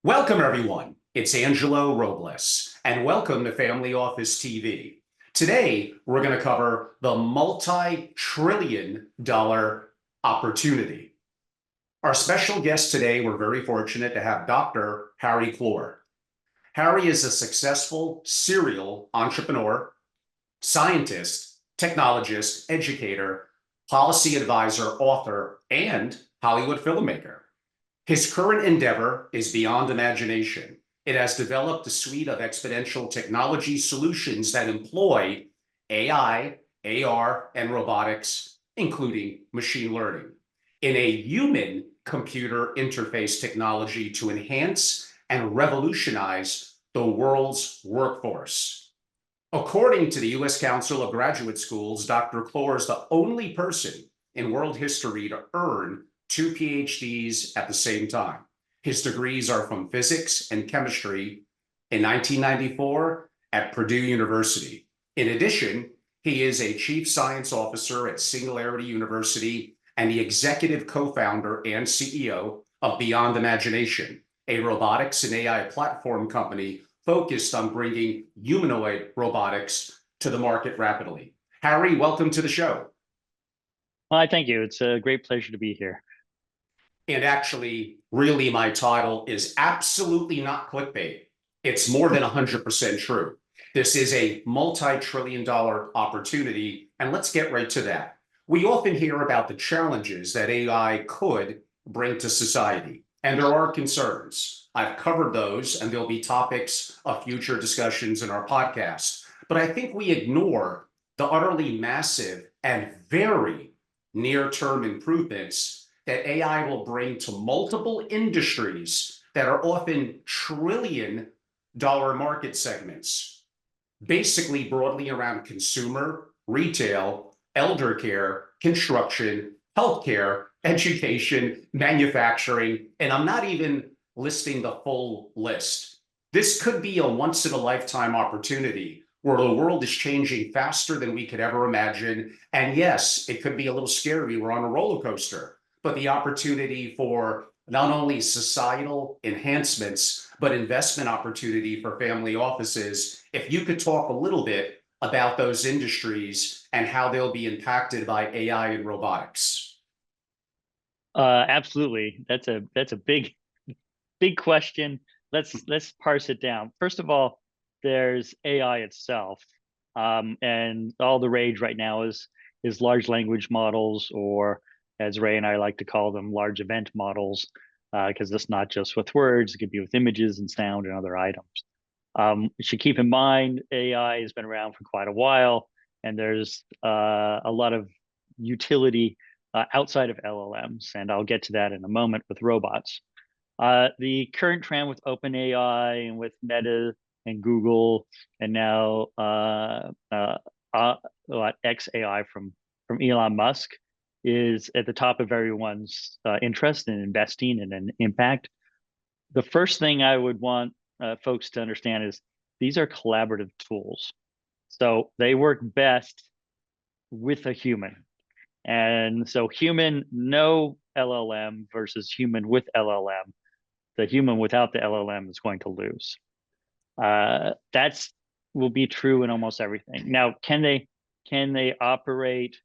Welcome, everyone. It's Angelo Robles, and welcome to Family Office TV. Today, we're going to cover the multi-trillion-dollar opportunity. Our special guest today, we're very fortunate to have Dr. Harry Kloor. Harry is a successful serial entrepreneur, scientist, technologist, educator, policy advisor, author, and Hollywood filmmaker. His current endeavor is beyond imagination. It has developed a suite of exponential technology solutions that employ AI, AR, and robotics, including machine learning, in a human-computer interface technology to enhance and revolutionize the world's workforce. According to the U.S. Council of Graduate Schools, Dr. Kloor is the only person in world history to earn 2 PhDs at the same time. His degrees are from physics and chemistry in 1994 at Purdue University. In addition, he is a chief science officer at Singularity University and the executive co-founder and CEO of Beyond Imagination, a robotics and AI platform company focused on bringing humanoid robotics to the market rapidly. Harry, welcome to the show. Hi, thank you. It's a great pleasure to be here. And actually, really, my title is absolutely not clickbait. It's more than 100% true. This is a multi-trillion-dollar opportunity, and let's get right to that. We often hear about the challenges that AI could bring to society, and there are concerns. I've covered those, and there'll be topics of future discussions in our podcast. But I think we ignore the utterly massive and very near-term improvements that AI will bring to multiple industries that are often trillion-dollar market segments, basically broadly around consumer, retail, elder care, construction, healthcare, education, manufacturing, and I'm not even listing the full list. This could be a once-in-a-lifetime opportunity where the world is changing faster than we could ever imagine. And yes, it could be a little scary. We're on a roller coaster. But the opportunity for not only societal enhancements, but investment opportunity for family offices. If you could talk a little bit about those industries and how they'll be impacted by AI and robotics. Absolutely. That's a big question. Let's parse it down. First of all, there's AI itself, and all the rage right now is large language models, or as Ray and I like to call them, large event models, because it's not just with words, it could be with images and sound and other items. You should keep in mind, AI has been around for quite a while, and there's a lot of utility outside of LLMs, and I'll get to that in a moment with robots. The current trend with OpenAI and with Meta and Google, and now XAI from Elon Musk, is at the top of everyone's interest in investing in an impact. The first thing I would want folks to understand is these are collaborative tools. So they work best with a human. And so human, no LLM versus human with LLM. The human without the LLM is going to lose. That's will be true in almost everything. Now, can they operate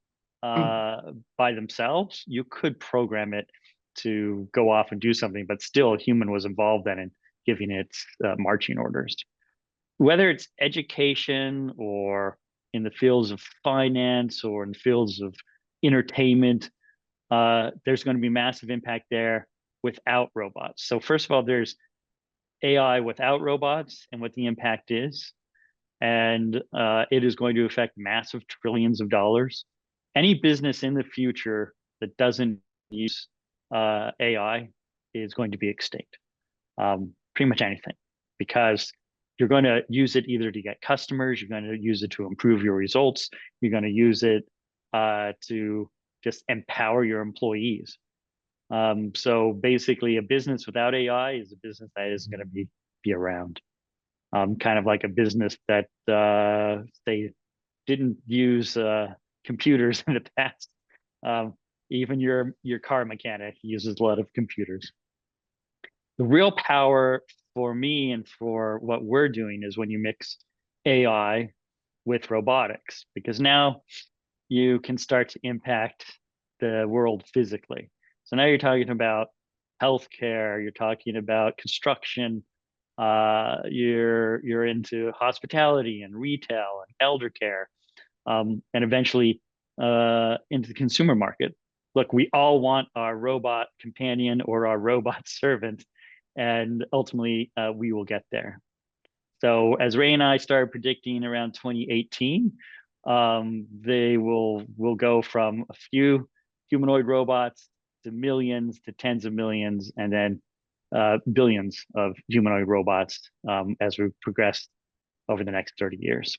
by themselves? You could program it to go off and do something, but still a human was involved then in giving it marching orders. Whether it's education or in the fields of finance or in the fields of entertainment, there's going to be massive impact there without robots. So first of all, there's AI without robots and what the impact is. And it is going to affect massive trillions of dollars. Any business in the future that doesn't use AI is going to be extinct. Pretty much anything, because you're going to use it either to get customers, you're going to use it to improve your results, you're going to use it to just empower your employees. So basically, a business without AI is a business that isn't going to be around. Kind of like a business that say didn't use computers in the past. Um, Even your car mechanic uses a lot of computers. The real power for me and for what we're doing is when you mix AI with robotics, because now you can start to impact the world physically. So now you're talking about healthcare, you're talking about construction, you're into hospitality and retail and elder care, and eventually into the consumer market. Look, we all want our robot companion or our robot servant, and ultimately we will get there. So as Ray and I started predicting around 2018, they will go from a few humanoid robots to millions to tens of millions, and then billions of humanoid robots as we progress over the next 30 years.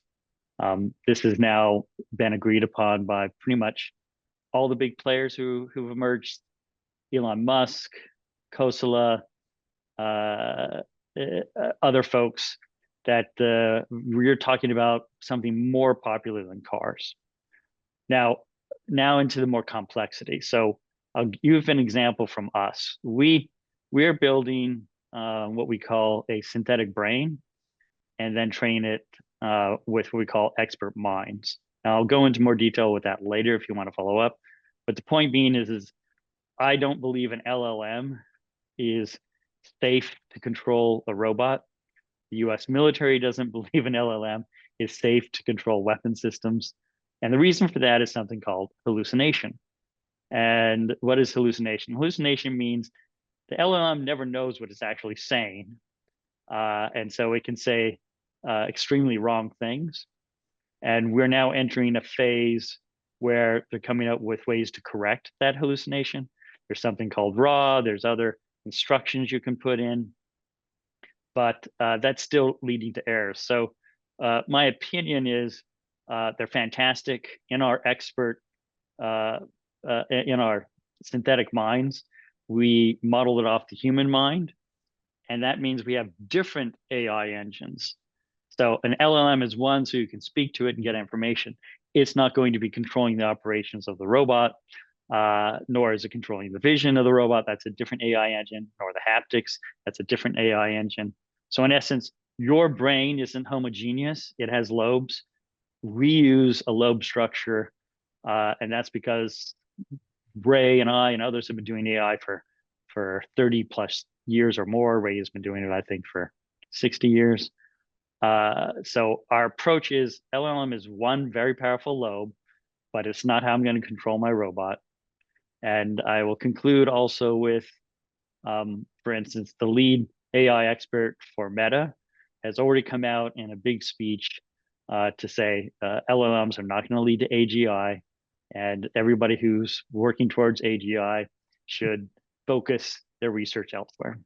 This has now been agreed upon by pretty much all the big players who've emerged: Elon Musk, Kosala, other folks, that we're talking about something more popular than cars. Now into the more complexity. So I'll give an example from us. We're building what we call a synthetic brain, and then train it with what we call expert minds. Now, I'll go into more detail with that later if you want to follow up. But the point being is I don't believe an LLM is safe to control a robot. The US military doesn't believe an LLM is safe to control weapon systems. And the reason for that is something called hallucination. And what is hallucination? Hallucination means the LLM never knows what it's actually saying. And so it can say extremely wrong things. And we're now entering a phase where they're coming up with ways to correct that hallucination. There's something called raw, there's other instructions you can put in, but that's still leading to errors. So my opinion is they're fantastic. In our in our synthetic minds, we modeled it off the human mind, and that means we have different AI engines. So an LLM is one, so you can speak to it and get information. It's not going to be controlling the operations of the robot, nor is it controlling the vision of the robot. That's a different AI engine, nor the haptics. That's a different AI engine. So in essence, your brain isn't homogeneous. It has lobes. We use a lobe structure, and that's because Ray and I and others have been doing AI for 30 plus years or more. Ray has been doing it, I think, for 60 years. So our approach is LLM is one very powerful lobe, but it's not how I'm going to control my robot. And I will conclude also with, for instance, the lead AI expert for Meta has already come out in a big speech to say LLMs are not going to lead to AGI, and everybody who's working towards AGI should focus their research elsewhere.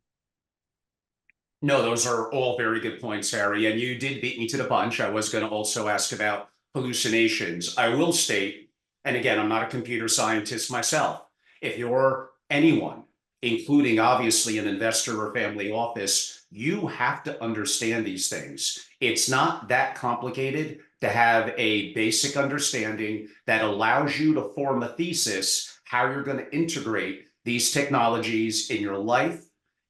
No, those are all very good points, Harry. And you did beat me to the punch. I was going to also ask about hallucinations. I will state, and again, I'm not a computer scientist myself. If you're anyone, including obviously an investor or family office, you have to understand these things. It's not that complicated to have a basic understanding that allows you to form a thesis how you're going to integrate these technologies in your life,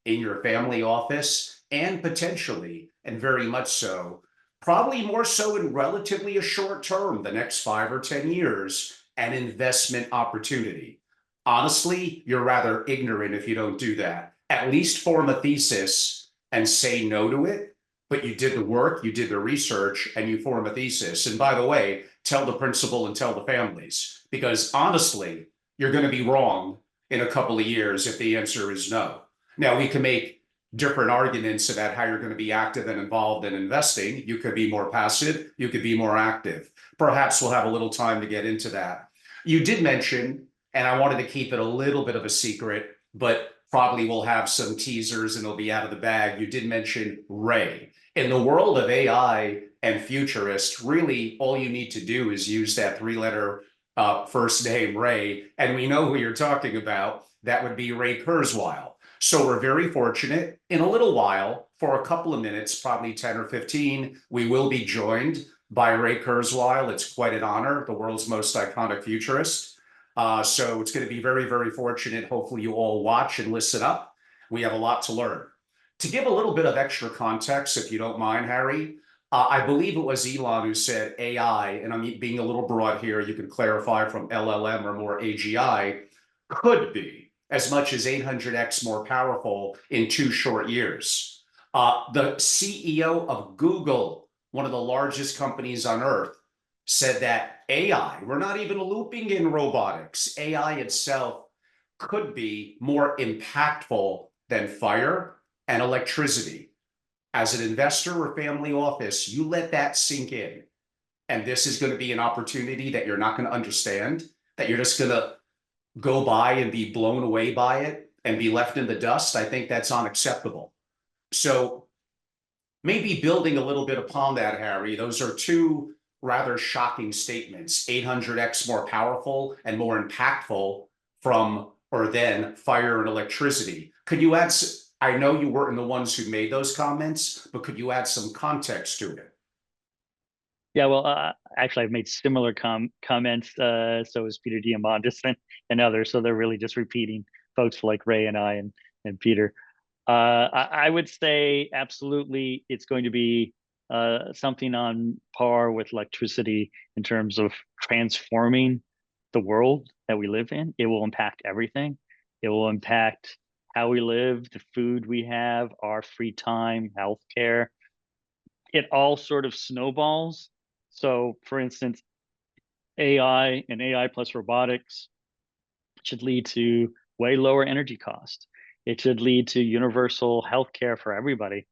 in your family office, and potentially, and very much so, probably more so in relatively a short term, the next 5 or 10 years, an investment opportunity. Honestly, you're rather ignorant if you don't do that. At least form a thesis and say no to it, but you did the work, you did the research, and you form a thesis. And by the way, tell the principal and tell the families, because honestly, you're going to be wrong in a couple of years if the answer is no. Now, we can make different arguments about how you're going to be active and involved in investing. You could be more passive, you could be more active. Perhaps we'll have a little time to get into that. You did mention, and I wanted to keep it a little bit of a secret, but probably we'll have some teasers and it'll be out of the bag. You did mention Ray. In the world of AI and futurist, really all you need to do is use that 3-letter first name, Ray, and we know who you're talking about. That would be Ray Kurzweil. So we're very fortunate. In a little while, for a couple of minutes, probably 10 or 15, we will be joined by Ray Kurzweil. It's quite an honor, the world's most iconic futurist. So it's going to be very, very fortunate. Hopefully, you all watch and listen up. We have a lot to learn. To give a little bit of extra context, if you don't mind, Harry, I believe it was Elon who said AI, and I'm being a little broad here, you can clarify from LLM or more AGI, could be as much as 800x more powerful in 2 short years. The CEO of Google, one of the largest companies on earth, said that AI, we're not even looping in robotics, AI itself could be more impactful than fire and electricity. As an investor or family office, you let that sink in. And this is going to be an opportunity that you're not going to understand, that you're just going to go by and be blown away by it and be left in the dust. I think that's unacceptable. So maybe building a little bit upon that, Harry, those are two rather shocking statements. 800x more powerful and more impactful from or than fire and electricity. Could you add, I know you weren't the ones who made those comments, but could you add some context to it? Yeah, well, actually, I've made similar comments. So is Peter Diamandis and others. So they're really just repeating folks like Ray and I and Peter. I would say absolutely, it's going to be something on par with electricity in terms of transforming the world that we live in. It will impact everything. It will impact how we live, the food we have, our free time, healthcare. It all sort of snowballs. So, for instance, AI and AI plus robotics should lead to way lower energy costs. It should lead to universal healthcare for everybody.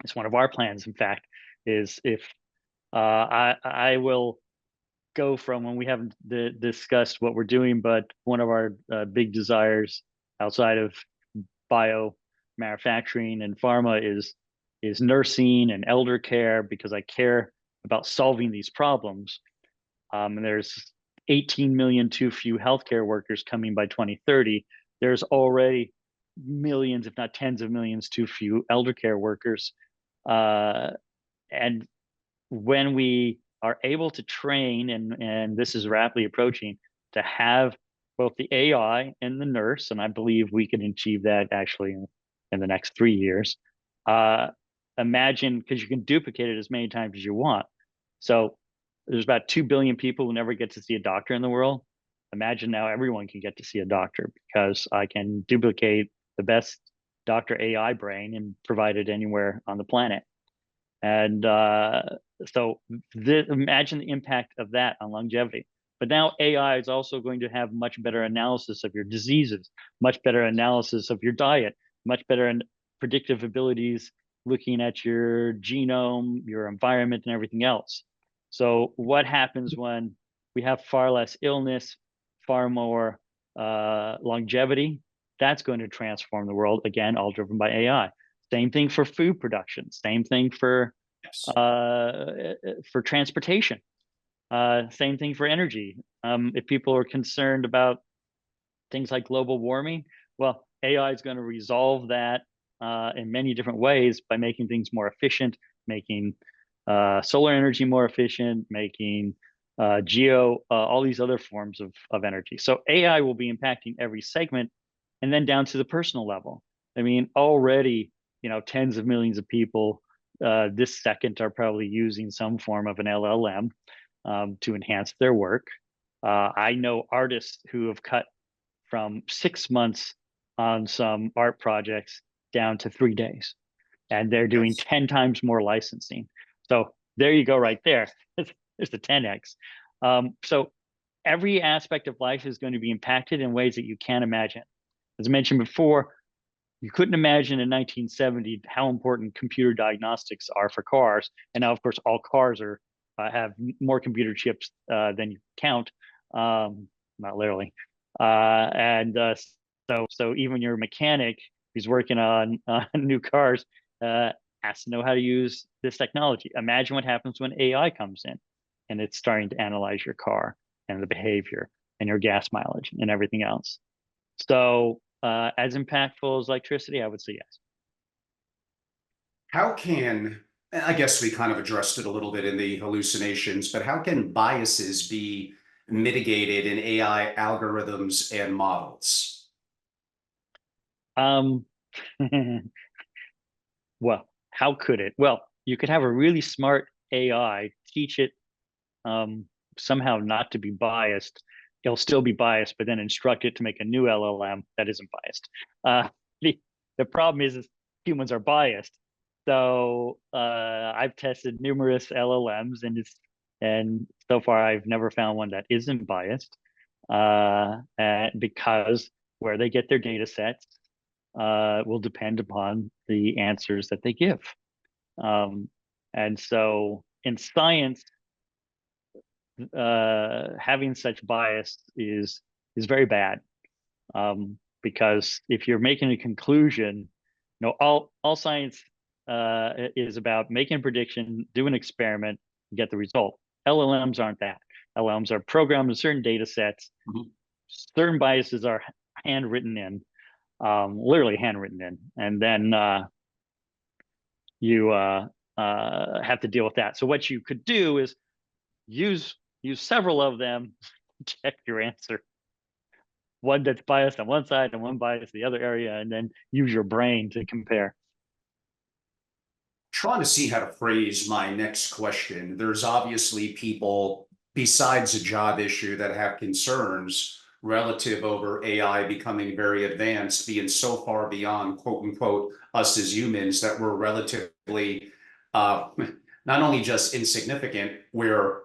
It's one of our plans, in fact, is if I will go from, when we haven't discussed what we're doing, but one of our big desires outside of bio manufacturing and pharma is nursing and elder care, because I care about solving these problems. And there's 18 million too few healthcare workers coming by 2030. There's already millions, if not tens of millions, too few elder care workers. And when we are able to train, and this is rapidly approaching, to have both the AI and the nurse, and I believe we can achieve that actually in the next 3 years. Imagine, because you can duplicate it as many times as you want. So there's about 2 billion people who never get to see a doctor in the world. Imagine now everyone can get to see a doctor, because I can duplicate the best doctor AI brain and provide it anywhere on the planet. And so imagine the impact of that on longevity. But now AI is also going to have much better analysis of your diseases, much better analysis of your diet, much better predictive abilities looking at your genome, your environment, and everything else. So what happens when we have far less illness, far more longevity? That's going to transform the world, again, all driven by AI. Same thing for food production. Same thing for Yes. transportation. Same thing for energy. If people are concerned about things like global warming, well, AI is going to resolve that in many different ways by making things more efficient, making solar energy more efficient, making all these other forms of energy. So AI will be impacting every segment, and then down to the personal level. I mean, already, tens of millions of people this second are probably using some form of an LLM to enhance their work. I know artists who have cut from 6 months on some art projects down to 3 days, and they're doing Yes. 10 times more licensing. So there you go, right there. There's the 10x. So every aspect of life is going to be impacted in ways that you can't imagine. As I mentioned before, you couldn't imagine in 1970 how important computer diagnostics are for cars, and now, of course, all cars have more computer chips than you count, not literally. So even your mechanic who's working on new cars has to know how to use this technology. Imagine what happens when AI comes in and it's starting to analyze your car and the behavior and your gas mileage and everything else. So as impactful as electricity, I would say yes. How can I guess we kind of addressed it a little bit in the hallucinations, but how can biases be mitigated in AI algorithms and models? Um, well, how could it? Well, you could have a really smart AI, teach it um, somehow not to be biased. It'll still be biased, but then instruct it to make a new LLM that isn't biased. Uh, the the problem is humans are biased. So I've tested numerous LLMs, and so far I've never found one that isn't biased. And because where they get their data sets will depend upon the answers that they give. Um, and so in science, having such bias is very bad, because if you're making a conclusion, all science is about making a prediction, do an experiment, get the result. LLMs aren't that. LLMs are programmed in certain data sets. Mhm. Certain biases are handwritten in, literally handwritten in, and then you have to deal with that. So what you could do is use use several of them to check your answer. One that's biased on one side and one biased the other area, and then use your brain to compare. Trying to see how to phrase my next question. There's obviously people besides a job issue that have concerns relative over AI becoming very advanced, being so far beyond quote unquote us as humans that we're relatively uh, not only just insignificant, we're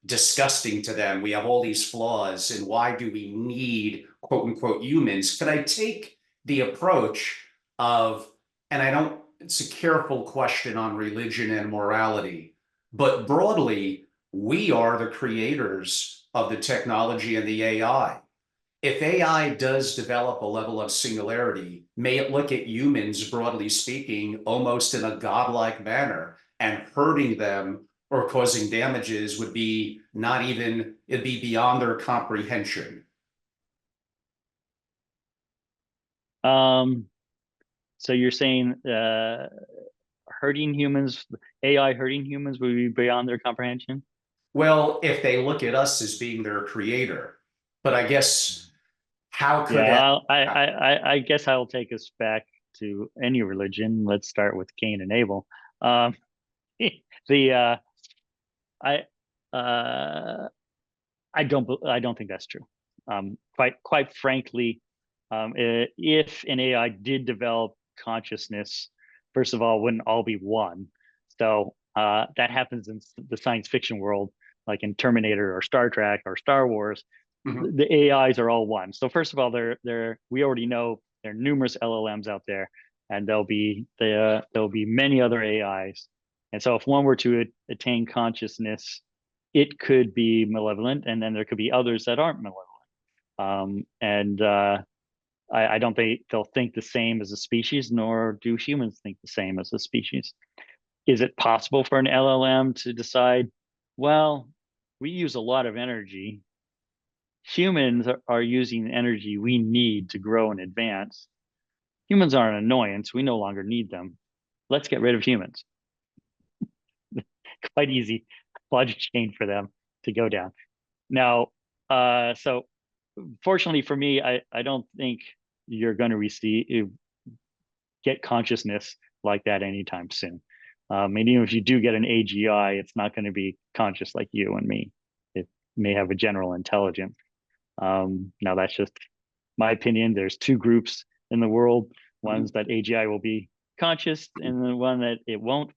disgusting to them. We have all these flaws, and why do we need quote unquote humans? Could I take the approach of, and I don't, it's a careful question on religion and morality, but broadly, we are the creators of the technology and the AI. If AI does develop a level of singularity, may it look at humans, broadly speaking, almost in a godlike manner, and hurting them or causing damages would be not even, it'd be beyond their comprehension. Um, so you're saying hurting humans, AI hurting humans would be beyond their comprehension? Well, if they look at us as being their creator, but I guess how could Yeah, that I guess I'll take us back to any religion. Let's start with Cain and Abel. Um, the I uh, I don't think that's true. Quite frankly, if an AI did develop consciousness, first of all, it wouldn't all be one. So that happens in the science fiction world, like in Terminator or Star Trek or Star Wars. Mhm. The AIs are all one. So first of all, we already know there are numerous LLMs out there, and there'll be many other AIs. And so if one were to attain consciousness, it could be malevolent, and then there could be others that aren't malevolent. And I don't think they'll think the same as a species, nor do humans think the same as a species. Is it possible for an LLM to decide, well, we use a lot of energy. Humans are using energy we need to grow and advance. Humans are an annoyance. We no longer need them. Let's get rid of humans. Quite easy logic chain for them to go down. Now, so fortunately for me, I don't think you're going to get consciousness like that anytime soon. And even if you do get an AGI, it's not going to be conscious like you and me. It may have a general intelligence. Now that's just my opinion. There's two groups in the world: ones that AGI will be conscious, and the one that it won't.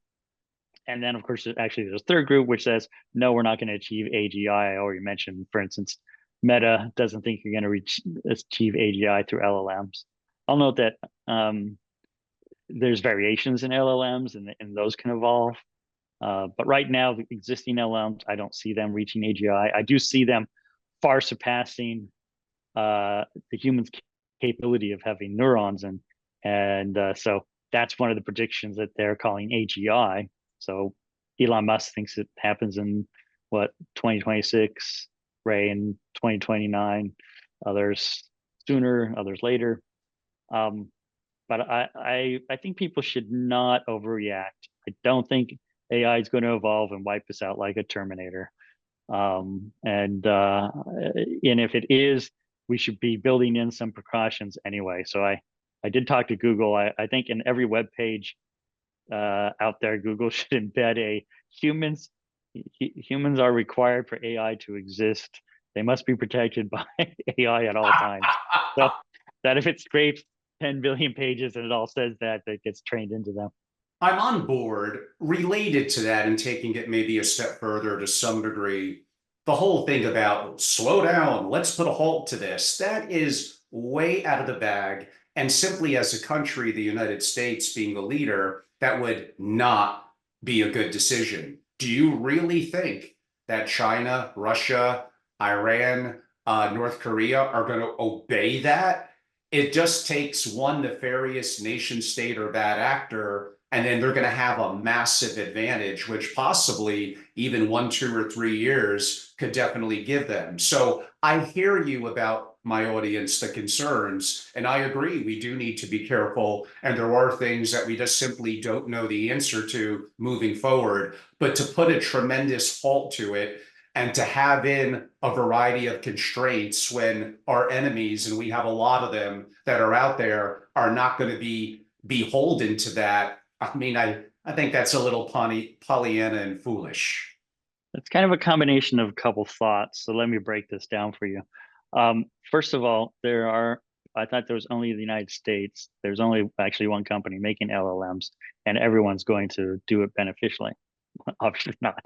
And then, of course, actually, there's a third group which says, no, we're not going to achieve AGI. I already mentioned, for instance, Meta doesn't think you're going to achieve AGI through LLMs. I'll note that there's variations in LLMs, and those can evolve. But right now, the existing LLMs, I don't see them reaching AGI. I do see them far surpassing the human's capability of having neurons, and so that's one of the predictions that they're calling AGI. So Elon Musk thinks it happens in what 2026, Ray in 2029, others sooner, others later. Um, but I think people should not overreact. I don't think AI is going to evolve and wipe us out like a Terminator. And if it is, we should be building in some precautions anyway. So I did talk to Google. I think in every web page out there, Google should embed a humans humans are required for AI to exist. They must be protected by AI at all times. So that if it scrapes 10 billion pages and it all says that, that gets trained into them. I'm on board. Related to that and taking it maybe a step further to some degree, the whole thing about slow down, let's put a halt to this, that is way out of the bag. And simply as a country, the United States being the leader, that would not be a good decision. Do you really think that China, Russia, Iran, North Korea are going to obey that? It just takes one nefarious nation state or bad actor, and then they're going to have a massive advantage, which possibly even 1, 2, or 3 years could definitely give them. So I hear you about my audience, the concerns, and I agree, we do need to be careful. And there are things that we just simply don't know the answer to moving forward. But to put a tremendous halt to it, and to have in a variety of constraints when our enemies, and we have a lot of them that are out there, are not going to be beholden to that. I mean, I think that's a little Pollyanna and foolish. It's kind of a combination of a couple thoughts. So let me break this down for you. First of all, I thought there was only the United States. There's only actually one company making LLMs, and everyone's going to do it beneficially. Obviously not.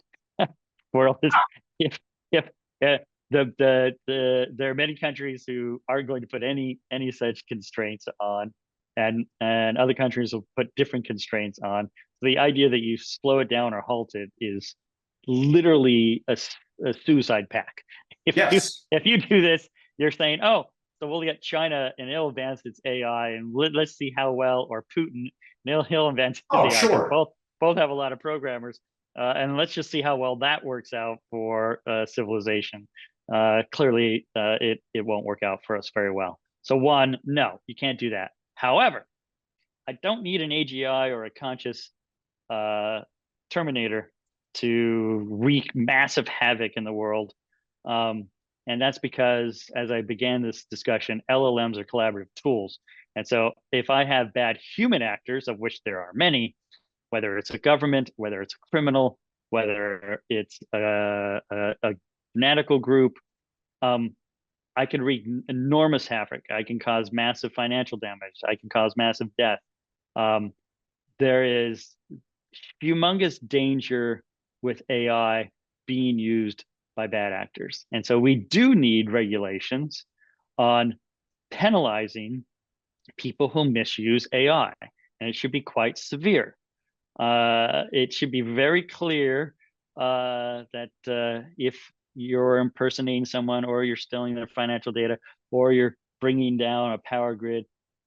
World is if there are many countries who aren't going to put any such constraints on, and other countries will put different constraints on. So the idea that you slow it down or halt it is literally a suicide pact. Yes. If you do this, you're saying, oh, so we'll get China and it'll advance its AI, and let's see how well, or Putin and he'll advance his Oh, AI, because sure. both have a lot of programmers, and let's just see how well that works out for civilization. Clearly, it won't work out for us very well. So one, no, you can't do that. However, I don't need an AGI or a conscious Terminator to wreak massive havoc in the world. And that's because, as I began this discussion, LLMs are collaborative tools. And so if I have bad human actors, of which there are many, whether it's a government, whether it's a criminal, whether it's a fanatical group, I can wreak enormous havoc. I can cause massive financial damage. I can cause massive death. There is humongous danger with AI being used by bad actors. And so we do need regulations on penalizing people who misuse AI. And it should be quite severe. It should be very clear that if you're impersonating someone, or you're stealing their financial data, or you're bringing down a power grid,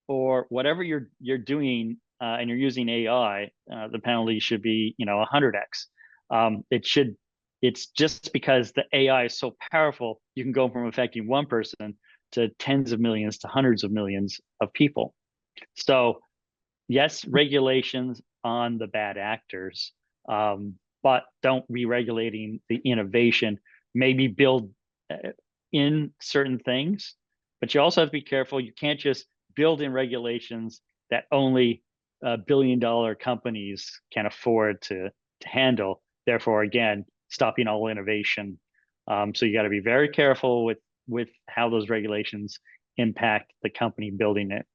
or whatever you're doing, and you're using AI, the penalty should be 100x. It's just because the AI is so powerful, you can go from affecting one person to tens of millions to hundreds of millions of people. So yes, regulations on the bad actors, but don't re-regulating the innovation. Maybe build in certain things, but you also have to be careful. You can't just build in regulations that only billion-dollar companies can afford to handle. Therefore, again, stopping all innovation. So you got to be very careful with how those regulations impact the company building it.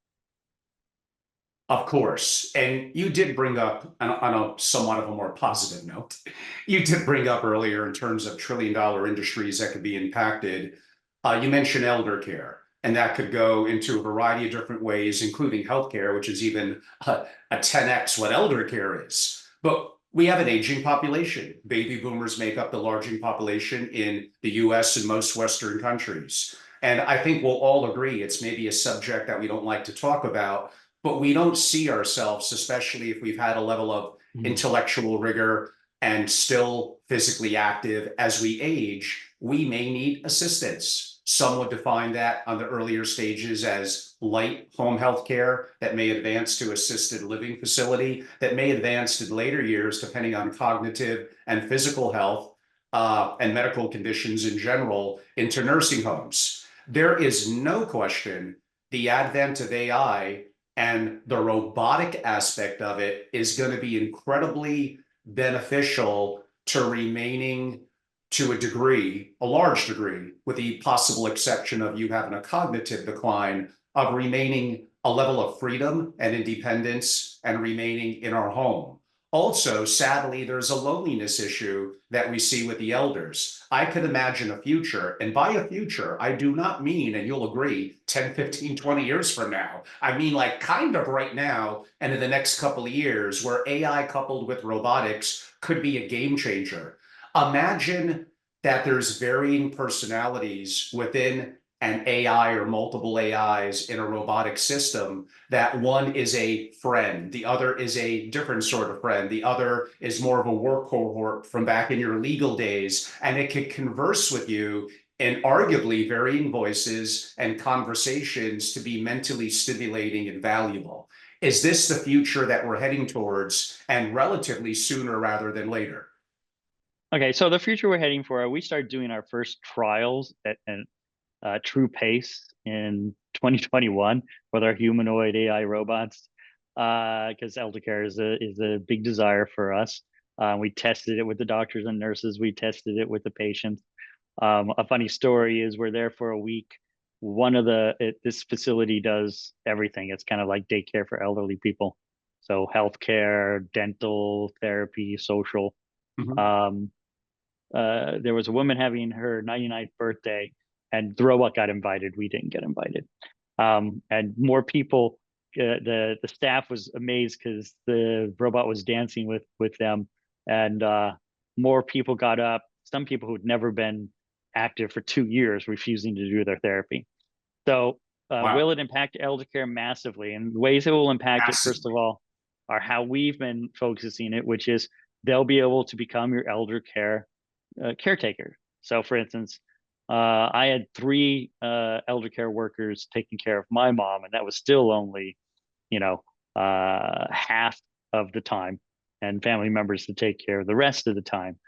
Of course. And you did bring up, on a somewhat of a more positive note, you did bring up earlier in terms of $1 trillion industries that could be impacted. You mentioned elder care, and that could go into a variety of different ways, including healthcare, which is even a 10x what elder care is. But we have an aging population. Baby boomers make up the largest population in the US and most Western countries. And I think we'll all agree it's maybe a subject that we don't like to talk about, but we don't see ourselves, especially if we've had a level of intellectual rigor and still physically active as we age, we may need assistance. Some would define that on the earlier stages as light home health care that may advance to assisted living facility, that may advance in later years, depending on cognitive and physical health and medical conditions in general, into nursing homes. There is no question the advent of AI and the robotic aspect of it is going to be incredibly beneficial to remaining to a degree, a large degree, with the possible exception of you having a cognitive decline, of remaining a level of freedom and independence and remaining in our home. Also, sadly, there's a loneliness issue that we see with the elders. I could imagine a future, and by a future, I do not mean, and you'll agree, 10, 15, 20 years from now. I mean, like kind of right now and in the next couple of years, where AI coupled with robotics could be a game changer. Imagine that there's varying personalities within an AI or multiple AIs in a robotic system, that one is a friend, the other is a different sort of friend, the other is more of a work cohort from back in your legal days, and it can converse with you in arguably varying voices and conversations to be mentally stimulating and valuable. Is this the future that we're heading towards, and relatively sooner rather than later? Okay, so the future we're heading for, we started doing our first trials at true pace in 2021 with our humanoid AI robots, because elder care is a big desire for us. We tested it with the doctors and nurses. We tested it with the patients. A funny story is we're there for a week. This facility does everything. It's kind of like daycare for elderly people. So healthcare, dental, therapy, social. Mhm. Um, there was a woman having her 99th birthday, and the robot got invited. We didn't get invited. And more people, the staff was amazed because the robot was dancing with them, and more people got up. Some people who'd never been active for 2 years refusing to do their therapy. So, Wow, will it impact elder care massively? And the ways it will impact it, first of massively. all, are how we've been focusing it, which is they'll be able to become your elder care caretaker. So, for instance, I had three elder care workers taking care of my mom, and that was still only, half of the time, and family members to take care of the rest of the time.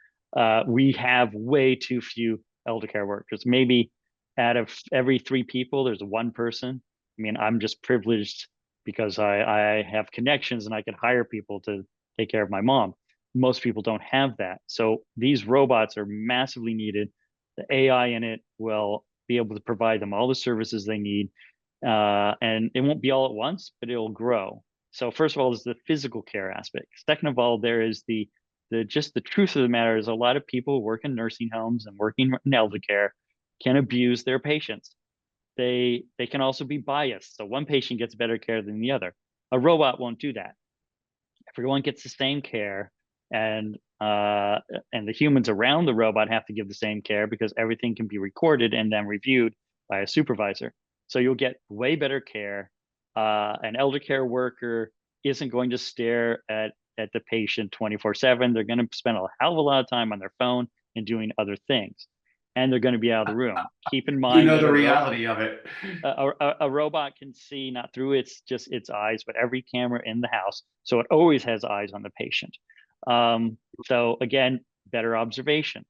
We have way too few elder care workers. Maybe out of every three people, there's one person. I mean, I'm just privileged because I have connections and I can hire people to take care of my mom. Most people don't have that. So these robots are massively needed. The AI in it will be able to provide them all the services they need. And it won't be all at once, but it'll grow. So first of all, is the physical care aspect. Second of all, there is the just the truth of the matter is a lot of people who work in nursing homes and working in elder care can abuse their patients. They can also be biased. So one patient gets better care than the other. A robot won't do that. Everyone gets the same care, and the humans around the robot have to give the same care because everything can be recorded and then reviewed by a supervisor. So you'll get way better care. An elder care worker isn't going to stare at the patient 24/7. They're going to spend a hell of a lot of time on their phone and doing other things, and they're going to be out of the room. Keep in You mind know that the reality of it. a robot can see not through its eyes, but every camera in the house, so it always has eyes on the patient. So again, better observation.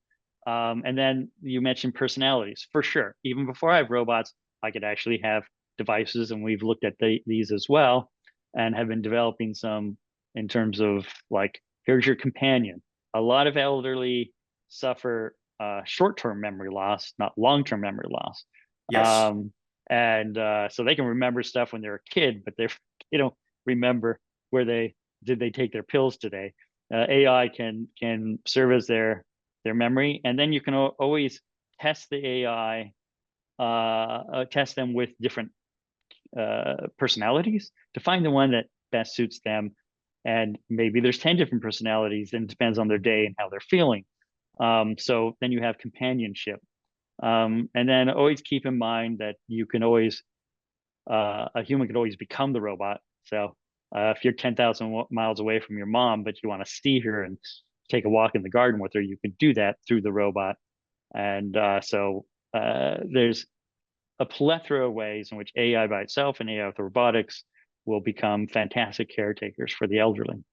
And then you mentioned personalities. For sure, even before I have robots, I could actually have devices, and we've looked at these as well, and have been developing some in terms of, like, here's your companion. A lot of elderly suffer short-term memory loss, not long-term memory loss. Yes. Um, and so they can remember stuff when they're a kid, but they don't remember where they take their pills today. AI can serve as their memory, and then you can always test the AI, test them with different personalities to find the one that best suits them. And maybe there's 10 different personalities, and it depends on their day and how they're feeling. So then you have companionship. And then always keep in mind that you can always, a human could always become the robot. So if you're 10,000 miles away from your mom, but you want to see her and take a walk in the garden with her, you can do that through the robot. And so there's a plethora of ways in which AI by itself and AI with robotics will become fantastic caretakers for the elderly.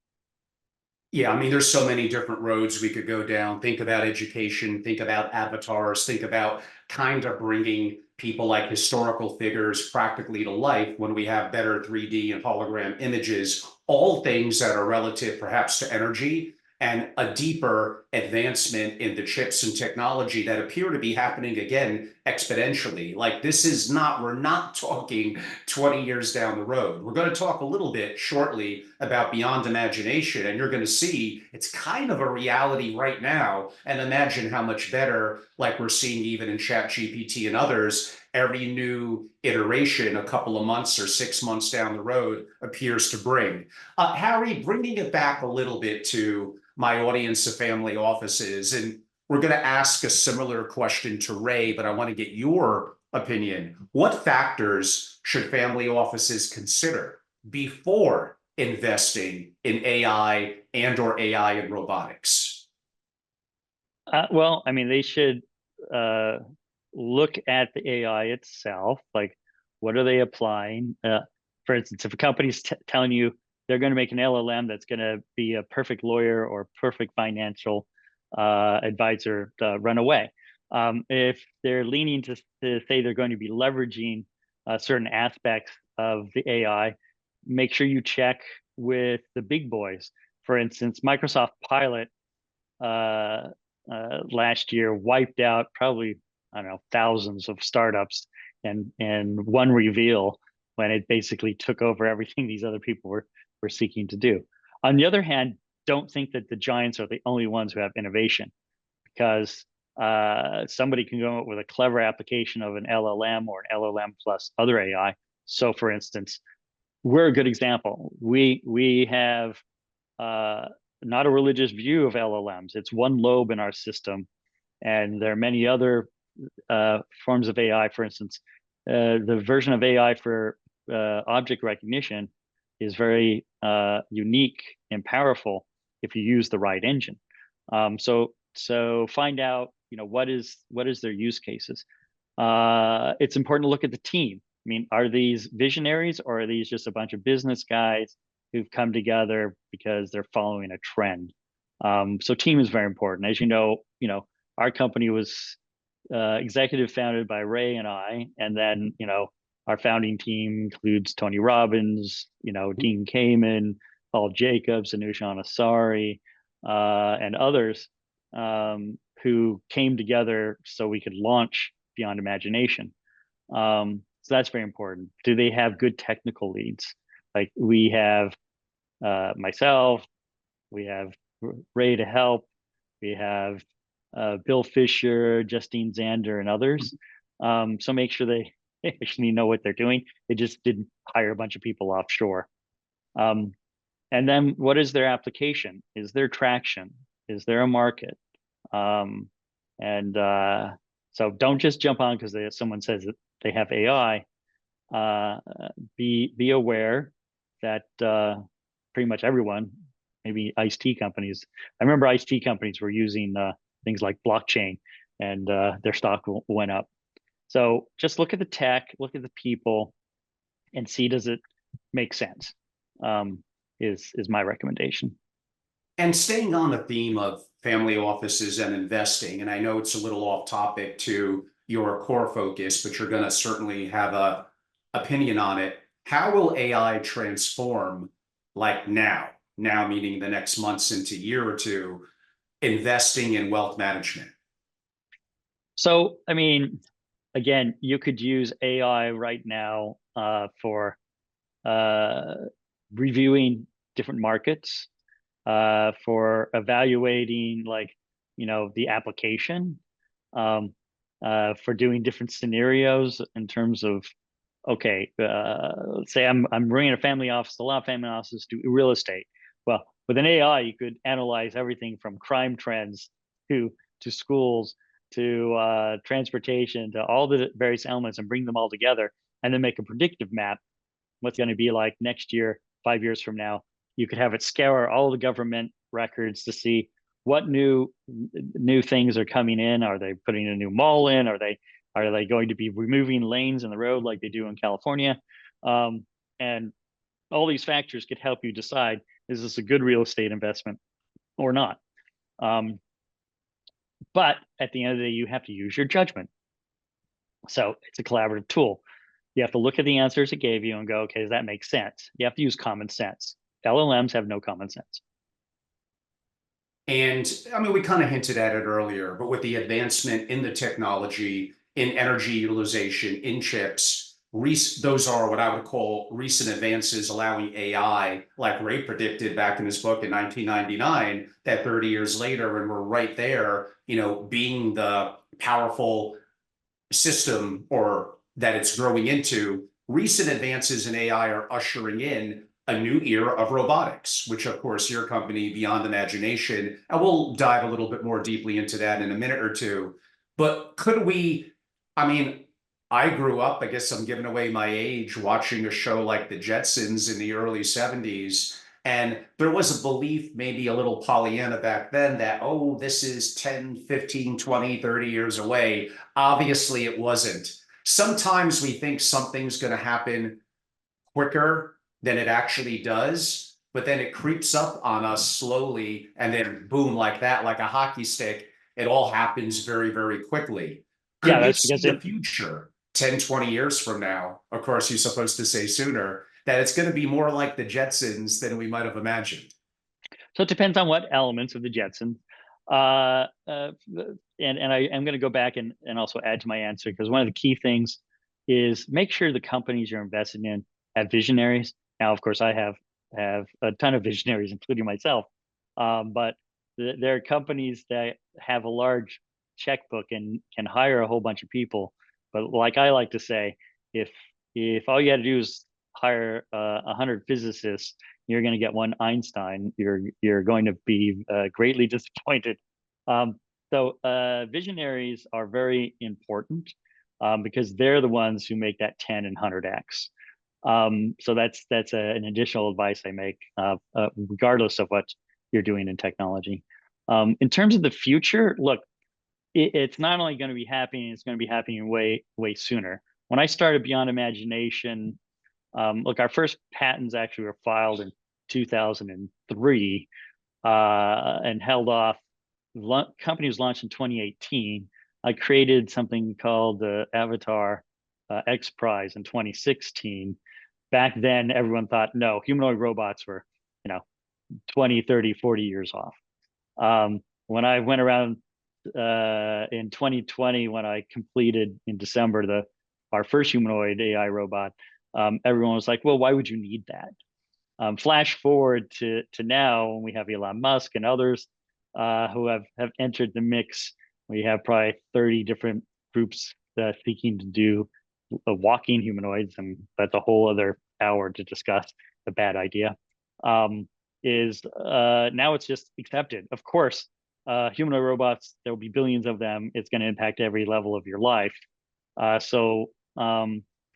Yeah, I mean, there's so many different roads we could go down. Think about education, think about avatars, think about kind of bringing people like historical figures practically to life when we have better 3D and hologram images, all things that are relative perhaps to energy and a deeper advancement in the chips and technology that appear to be happening again exponentially. Like this is not, we're not talking 20 years down the road. We're going to talk a little bit shortly about beyond imagination, and you're going to see it's kind of a reality right now. And imagine how much better, like we're seeing even in Chat GPT and others, every new iteration a couple of months or 6 months down the road appears to bring. Harry, bringing it back a little bit to my audience of family offices, and we're going to ask a similar question to Ray, but I want to get your opinion. What factors should family offices consider before investing in AI and or AI and robotics? Well, I mean, they should uh, look at the AI itself. Like, what are they applying? For instance, if a company's telling you they're going to make an LLM that's going to be a perfect lawyer or perfect financial advisor, run away. If they're leaning to say they're going to be leveraging certain aspects of the AI, make sure you check with the big boys. For instance, Microsoft Pilot uh, last year wiped out probably, I don't know, thousands of startups and one reveal when it basically took over everything these other people were seeking to do. On the other hand, don't think that the giants are the only ones who have innovation, because somebody can go up with a clever application of an LLM or an LLM plus other AI. So, for instance, we're a good example. We have not a religious view of LLMs. It's one lobe in our system, and there are many other forms of AI. For instance, the version of AI for object recognition is very unique and powerful if you use the right engine. So find out, what is their use cases. It's important to look at the team. I mean, are these visionaries or are these just a bunch of business guys who've come together because they're following a trend? So team is very important. As our company was executive founded by Ray and I, and then our founding team includes Tony Robbins, Dean Kamen, Paul Jacobs, Anush Anasari, and others who came together so we could launch Beyond Imagination. So that's very important. Do they have good technical leads? Like we have myself, we have Ray to help, we have Bill Fisher, Justine Zander, and others. So make sure they actually know what they're doing. They just didn't hire a bunch of people offshore. And then what is their application? Is there traction? Is there a market? And so don't just jump on because someone says that they have AI. Be aware that pretty much everyone, maybe iced tea companies. I remember iced tea companies were using things like blockchain, and their stock went up. So just look at the tech, look at the people, and see, does it make sense? Is my recommendation. And staying on the theme of family offices and investing, and I know it's a little off topic to your core focus, but you're going to certainly have a opinion on it. How will AI transform, like now meaning the next months into year or two, investing in wealth management? So, I mean, again, you could use AI right now for uh, reviewing different markets, for evaluating, like, the application, for doing different scenarios in terms of, okay, say I'm running a family office. A lot of family offices do real estate. Well, with an AI, you could analyze everything from crime trends to schools to transportation to all the various elements and bring them all together and then make a predictive map. What's going to be like next year, 5 years from now? You could have it scour all the government records to see what new things are coming in. Are they putting a new mall in? Are they going to be removing lanes in the road like they do in California? And all these factors could help you decide, is this a good real estate investment or not? But at the end of the day, you have to use your judgment. So it's a collaborative tool. You have to look at the answers it gave you and go, okay, does that make sense? You have to use common sense. LLMs have no common sense. And I mean, we kind of hinted at it earlier, but with the advancement in the technology, in energy utilization, in chips, those are what I would call recent advances allowing AI, like Ray predicted back in his book in 1999, that 30 years later, and we're right there, being the powerful system or that it's growing into, recent advances in AI are ushering in a new era of robotics, which of course your company, Beyond Imagination, and we'll dive a little bit more deeply into that in a minute or two. But could we, I mean, I grew up, I guess I'm giving away my age, watching a show like The Jetsons in the early 70s. And there was a belief, maybe a little Pollyanna back then, that, oh, this is 10, 15, 20, 30 years away. Obviously, it wasn't. Sometimes we think something's going to happen quicker than it actually does, but then it creeps up on us slowly, and then boom, like that, like a hockey stick, it all happens very, very quickly. Yeah, Could you that's see because the future 10, 20 years from now? Of course, you're supposed to say sooner, that it's going to be more like the Jetsons than we might have imagined. so it depends on what elements of the Jetsons. And I am going to go back and also add to my answer, because one of the key things is make sure the companies you're investing in have visionaries. Now, of course, I have a ton of visionaries, including myself. But there are companies that have a large checkbook and can hire a whole bunch of people. But like I like to say, if all you got to do is hire 100 physicists, you're going to get one Einstein. You're going to be greatly disappointed. So visionaries are very important, because they're the ones who make that 10 and 100x. So that's an additional advice I make, regardless of what you're doing in technology. In terms of the future, look, it's not only going to be happening, it's going to be happening way sooner. When I started Beyond Imagination, look, our first patents actually were filed in 2003, and held off. Company was launched in 2018. I created something called the Avatar X Prize in 2016. Back then, everyone thought, no, humanoid robots were, 20, 30, 40 years off. When I went around in 2020, when I completed in December our first humanoid AI robot, everyone was like, well, why would you need that? Flash forward to now, when we have Elon Musk and others who have entered the mix. We have probably 30 different groups seeking to do walking humanoids, and that's a whole other hour to discuss. A bad idea. Is now it's just accepted. Of course, humanoid robots, there will be billions of them. It's going to impact every level of your life. So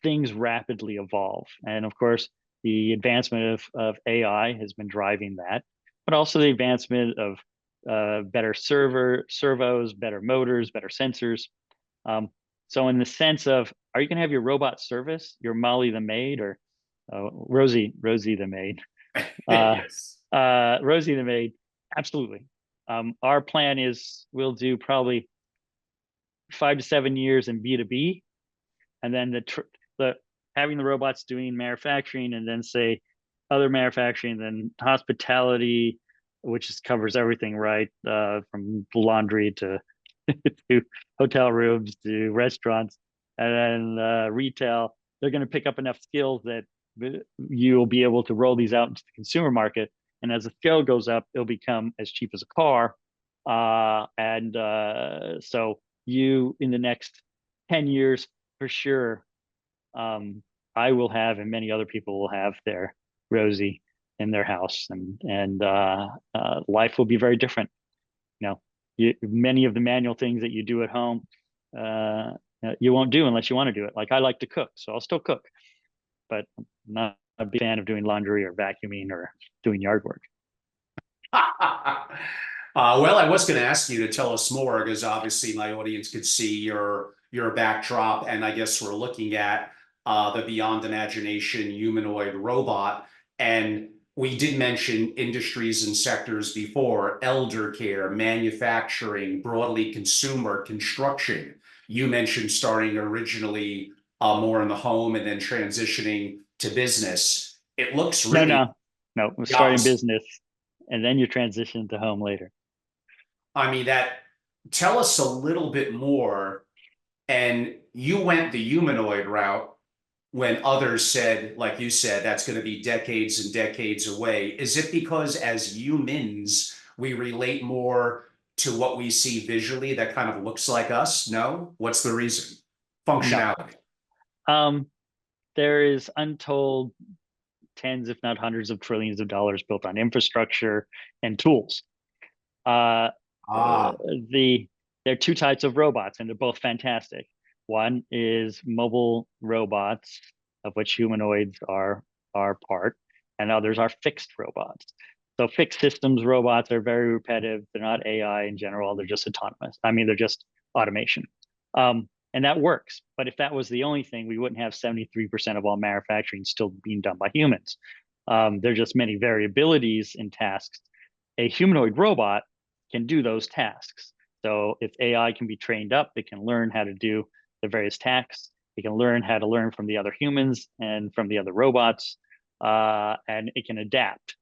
things rapidly evolve. And of course, the advancement of AI has been driving that, but also the advancement of better servos, better motors, better sensors. So in the sense of, are you going to have your robot service, your Molly the maid, or Rosie the maid? Yes. Rosie the maid, absolutely. Our plan is we'll do probably 5 to 7 years in B2B, and then the having the robots doing manufacturing, and then say other manufacturing, then hospitality, which covers everything, right? From laundry to to hotel rooms to restaurants, and then retail. They're going to pick up enough skills that you'll be able to roll these out into the consumer market. And as the scale goes up, it'll become as cheap as a car. So you, in the next 10 years, for sure, I will have, and many other people will have, their Rosie in their house, and life will be very different. Many of the manual things that you do at home, you won't do unless you want to do it. Like, I like to cook, so I'll still cook, but I'm not a big fan of doing laundry or vacuuming or doing yard work. Well, I was going to ask you to tell us more because obviously my audience could see your backdrop, and I guess we're looking at the beyond imagination humanoid robot. And we did mention industries and sectors before: elder care, manufacturing, broadly consumer, construction. You mentioned starting originally more in the home and then transitioning to business. It looks No, really no, no. We're the starting opposite. business, and then you transition to home later. I mean, that tell us a little bit more. And you went the humanoid route when others said, like you said, that's going to be decades and decades away. Is it because as humans, we relate more to what we see visually that kind of looks like us? No? What's the reason? No. Functionality. Um, there is untold tens, if not hundreds of trillions of dollars built on infrastructure and tools. Uh, Ah, the There are two types of robots, and they're both fantastic. One is mobile robots, of which humanoids are part, and others are fixed robots. So fixed systems robots are very repetitive. They're not AI in general. They're just autonomous. I mean, they're just automation. And that works. But if that was the only thing, we wouldn't have 73% of all manufacturing still being done by humans. There are just many variabilities in tasks. A humanoid robot can do those tasks. So if AI can be trained up, it can learn how to do the various tasks. It can learn how to learn from the other humans and from the other robots, and it can adapt.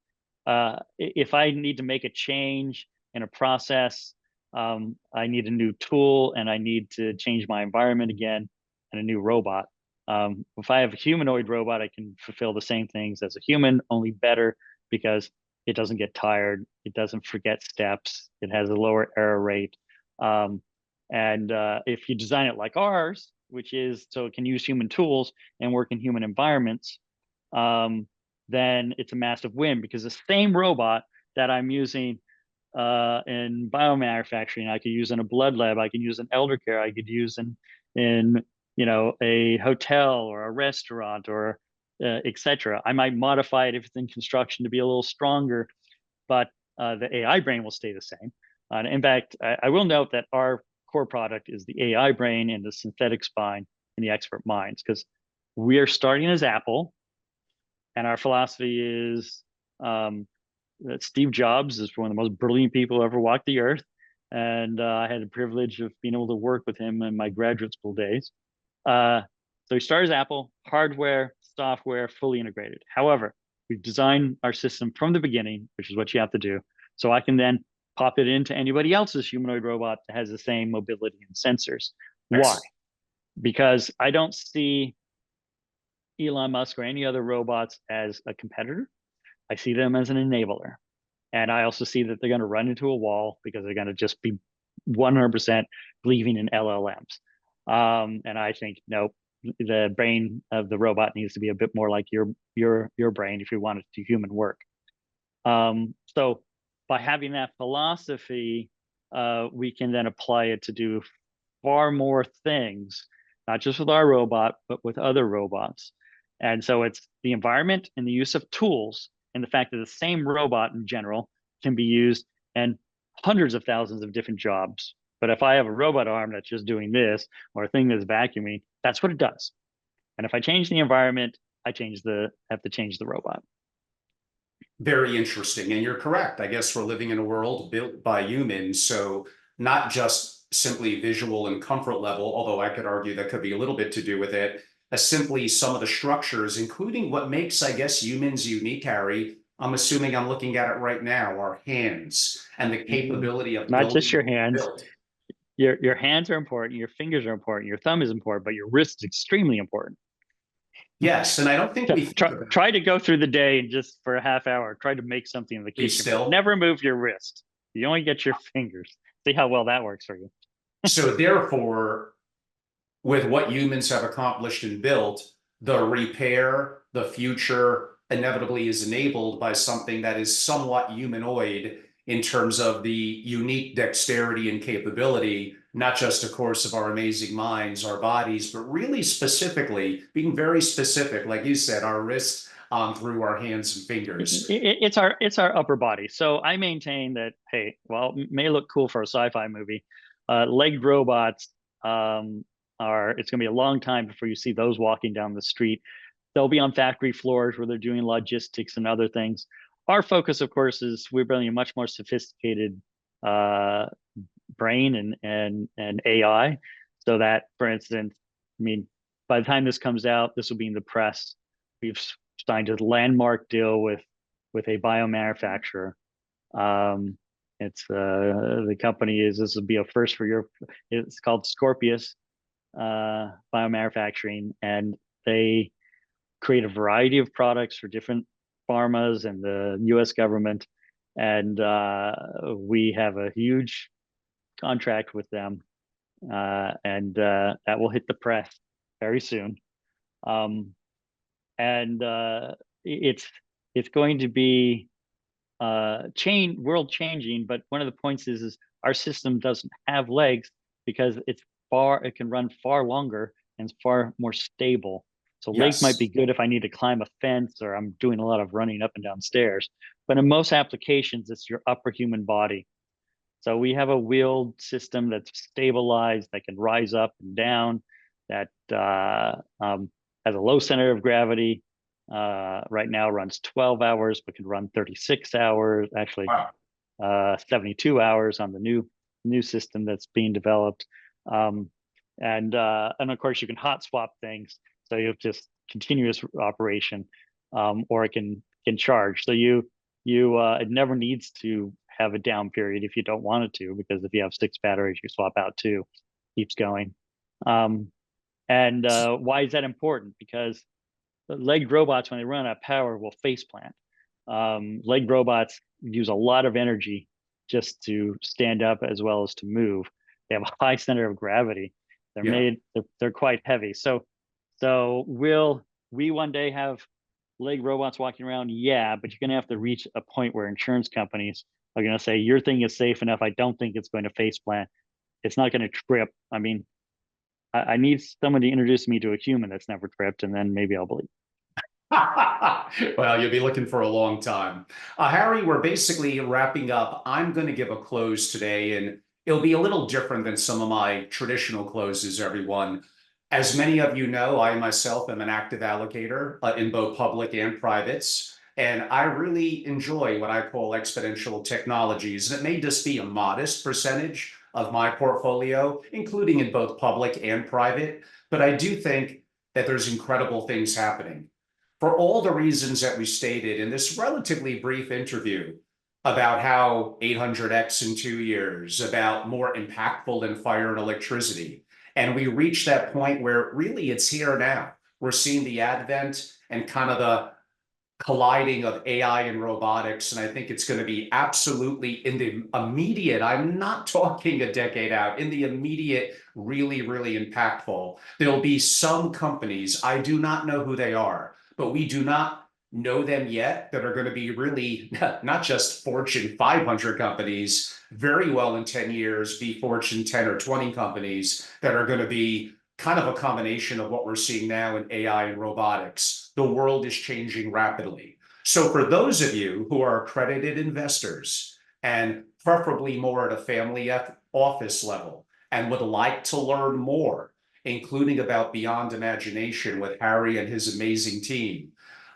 If I need to make a change in a process, I need a new tool and I need to change my environment again and a new robot. If I have a humanoid robot, I can fulfill the same things as a human, only better because it doesn't get tired, it doesn't forget steps, it has a lower error rate. Um, and if you design it like ours, which is so it can use human tools and work in human environments, um, then it's a massive win because the same robot that I'm using in biomanufacturing, I could use in a blood lab, I can use in elder care, I could use in a hotel or a restaurant or etc. I might modify it if it's in construction to be a little stronger, but the AI brain will stay the same. In fact, I will note that our core product is the AI brain and the synthetic spine and the expert minds because we are starting as Apple, and our philosophy is that Steve Jobs is one of the most brilliant people who ever walked the earth. And I had the privilege of being able to work with him in my graduate school days. So he started as Apple, hardware, software, fully integrated. However, we've designed our system from the beginning, which is what you have to do. So I can then pop it into anybody else's humanoid robot that has the same mobility and sensors. Why? excellent. Because I don't see Elon Musk or any other robots as a competitor. I see them as an enabler. And I also see that they're going to run into a wall because they're going to just be 100% believing in LLMs. And I think, no, the brain of the robot needs to be a bit more like your brain if you want it to do human work. So by having that philosophy, we can then apply it to do far more things, not just with our robot, but with other robots. And so it's the environment and the use of tools and the fact that the same robot in general can be used in hundreds of thousands of different jobs. But if I have a robot arm that's just doing this or a thing that's vacuuming, that's what it does. And if I change the environment, have to change the robot. Very interesting. And you're correct. I guess we're living in a world built by humans. So not just simply visual and comfort level, although I could argue that could be a little bit to do with it, as simply some of the structures, including what makes, I guess, humans unique, Harry. I'm assuming I'm looking at it right now, our hands and the capability of Not just building your what we hands. built. Your hands are important, your fingers are important, your thumb is important, but your wrist is extremely important. Yes. And I don't think we think about Try to go through the day and just for a half hour, try to make something in the be kitchen. still. Never move your wrist. You only get your fingers. See how well that works for you. So therefore, with what humans have accomplished and built, the repair, the future inevitably is enabled by something that is somewhat humanoid in terms of the unique dexterity and capability, not just, of course, of our amazing minds, our bodies, but really specifically, being very specific, like you said, our wrists, on through our hands and fingers. It's our upper body. So I maintain that, hey, well, it may look cool for a sci-fi movie. Legged robots are, it's going to be a long time before you see those walking down the street. They'll be on factory floors where they're doing logistics and other things. Our focus, of course, is we're building a much more sophisticated brain and AI. So that, for instance, I mean, by the time this comes out, this will be in the press. We've signed a landmark deal with a biomanufacturer. It's the company is, this will be a first for Europe. It's called Scorpius Biomanufacturing, and they create a variety of products for different pharmas and the U.S. government. And we have a huge contract with them, and that will hit the press very soon. And it's going to be world changing. But one of the points is our system doesn't have legs because it can run far longer and it's far more stable. So legs might be good if I need to climb a fence or I'm doing a lot of running up and down stairs. But in most applications, it's your upper human body. So we have a wheeled system that's stabilized, that can rise up and down, that has a low center of gravity. Right now runs 12 hours, but can run 36 hours, actually. Wow. 72 hours on the new system that's being developed. And of course you can hot swap things. So you have just continuous operation, or it can charge. So it never needs to have a down period if you don't want it to, because if you have 6 batteries, you swap out 2, keeps going. And why is that important? Because the legged robots, when they run out of power, will face plant. Legged robots use a lot of energy just to stand up as well as to move. They have a high center of gravity. They're quite heavy. So will we one day have legged robots walking around? Yeah, but you're going to have to reach a point where insurance companies are going to say, your thing is safe enough. I don't think it's going to face plant. It's not going to trip. I mean, I need someone to introduce me to a human that's never tripped, and then maybe I'll believe. Well, you'll be looking for a long time. Harry, we're basically wrapping up. I'm going to give a close today, and it'll be a little different than some of my traditional closes, everyone. As many of you know, I myself am an active allocator in both public and privates. And I really enjoy what I call exponential technologies. And it may just be a modest percentage of my portfolio, including in both public and private. But I do think that there's incredible things happening. For all the reasons that we stated in this relatively brief interview about how 800x in 2 years, about more impactful than fire and electricity. And we reached that point where really it's here now. We're seeing the advent and kind of the colliding of AI and robotics. And I think it's going to be absolutely in the immediate, I'm not talking a decade out, in the immediate, really, really impactful. There'll be some companies, I do not know who they are, but we do not know them yet, that are going to be really not just Fortune 500 companies, very well in 10 years be Fortune 10 or 20 companies that are going to be kind of a combination of what we're seeing now in AI and robotics. The world is changing rapidly. So for those of you who are accredited investors and preferably more at a family office level and would like to learn more, including about Beyond Imagination with Harry and his amazing team,